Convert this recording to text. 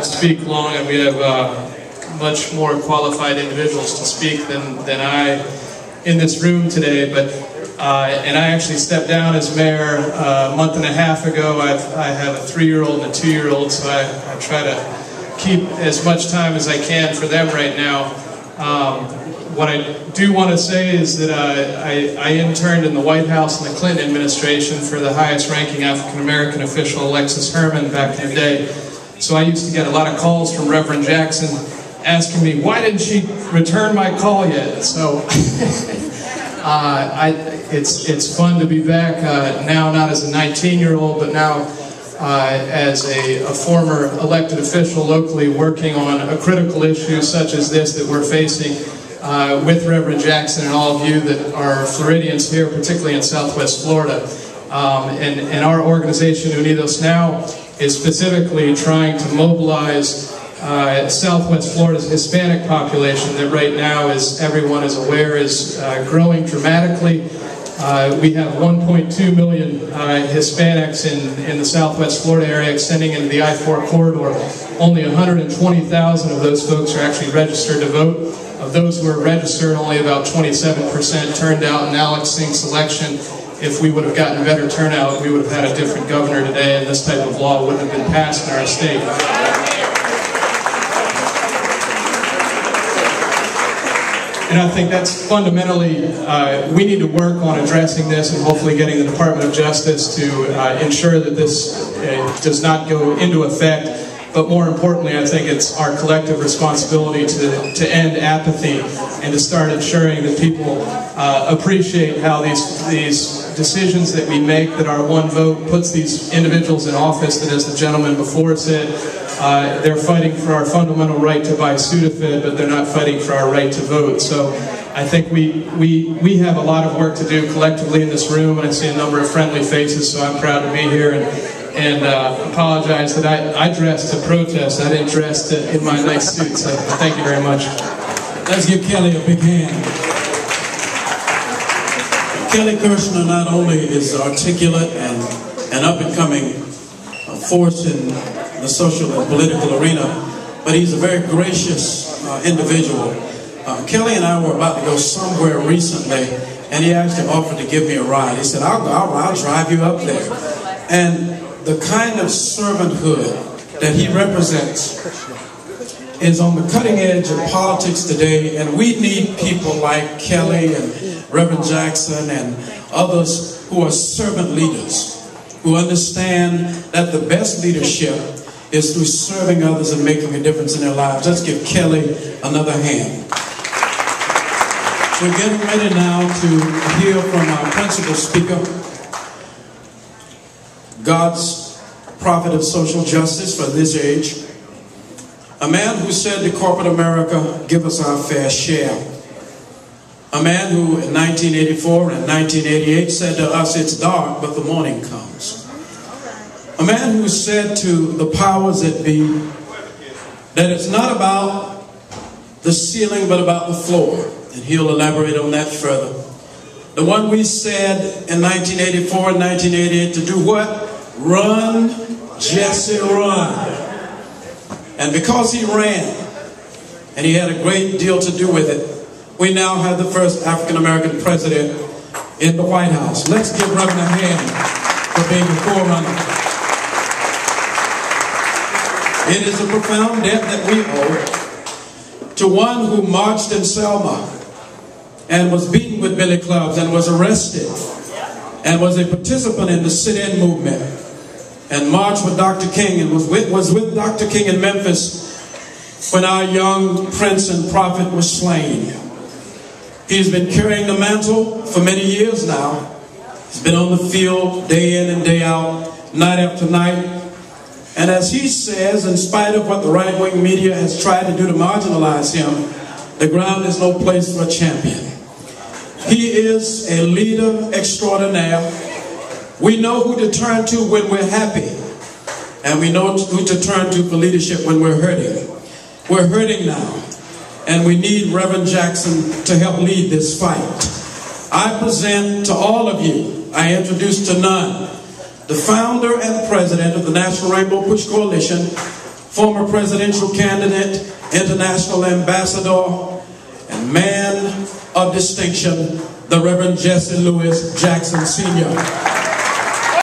speak long, and we have much more qualified individuals to speak than I in this room today. But and I actually stepped down as mayor a month and a half ago. I have a 3-year-old and a 2-year-old, so I try to keep as much time as I can for them right now. What I do want to say is that I interned in the White House in the Clinton administration for the highest ranking African American official, Alexis Herman, back in the day. So I used to get a lot of calls from Reverend Jackson asking me, why didn't she return my call yet? So it's fun to be back now, not as a 19-year-old, but now as a former elected official locally, working on a critical issue such as this that we're facing with Reverend Jackson and all of you that are Floridians here, particularly in Southwest Florida. And our organization, Unidos Now, is specifically trying to mobilize Southwest Florida's Hispanic population that right now, as everyone is aware, is growing dramatically. We have 1.2 million Hispanics in the Southwest Florida area extending into the I-4 corridor. Only 120,000 of those folks are actually registered to vote. Of those who are registered, only about 27% turned out in Alex Sink's election. If we would have gotten better turnout, we would have had a different governor today, and this type of law wouldn't have been passed in our state. And I think that's fundamentally, we need to work on addressing this and hopefully getting the Department of Justice to ensure that this does not go into effect. But more importantly, I think it's our collective responsibility to end apathy and to start ensuring that people appreciate how these decisions that we make, that our one vote puts these individuals in office that, as the gentleman before said, they're fighting for our fundamental right to buy Sudafed, but they're not fighting for our right to vote. So I think we have a lot of work to do collectively in this room, and I see a number of friendly faces, so I'm proud to be here. And apologize that I dressed to protest. I didn't dress in my nice suit, so thank you very much. Let's give Kelly a big hand. Kelly Kirshner not only is articulate and an up-and-coming force in the social and political arena, but he's a very gracious individual. Kelly and I were about to go somewhere recently, and he actually offered to give me a ride. He said, I'll drive you up there. And the kind of servanthood that he represents is on the cutting edge of politics today, and we need people like Kelly and Reverend Jackson and others who are servant leaders, who understand that the best leadership is through serving others and making a difference in their lives. Let's give Kelly another hand. We're getting ready now to hear from our principal speaker, God's prophet of social justice for this age, a man who said to corporate America, give us our fair share. A man who in 1984 and 1988 said to us, it's dark, but the morning comes. A man who said to the powers that be that it's not about the ceiling, but about the floor. And he'll elaborate on that further. The one we said in 1984 and 1988 to do what? Run, Jesse, run. And because he ran, and he had a great deal to do with it, we now have the first African-American president in the White House. Let's give Reverend a hand for being the forerunner. It is a profound debt that we owe to one who marched in Selma and was beaten with billy clubs and was arrested and was a participant in the sit-in movement and marched with Dr. King and was with Dr. King in Memphis when our young prince and prophet was slain. He's been carrying the mantle for many years now. He's been on the field day in and day out, night after night. And as he says, in spite of what the right-wing media has tried to do to marginalize him, the ground is no place for a champion. He is a leader extraordinaire. We know who to turn to when we're happy, and we know who to turn to for leadership when we're hurting. We're hurting now, and we need Reverend Jackson to help lead this fight. I present to all of you, I introduce to none, the founder and president of the National Rainbow Push Coalition, former presidential candidate, international ambassador, and man of distinction, the Reverend Jesse Louis Jackson Sr.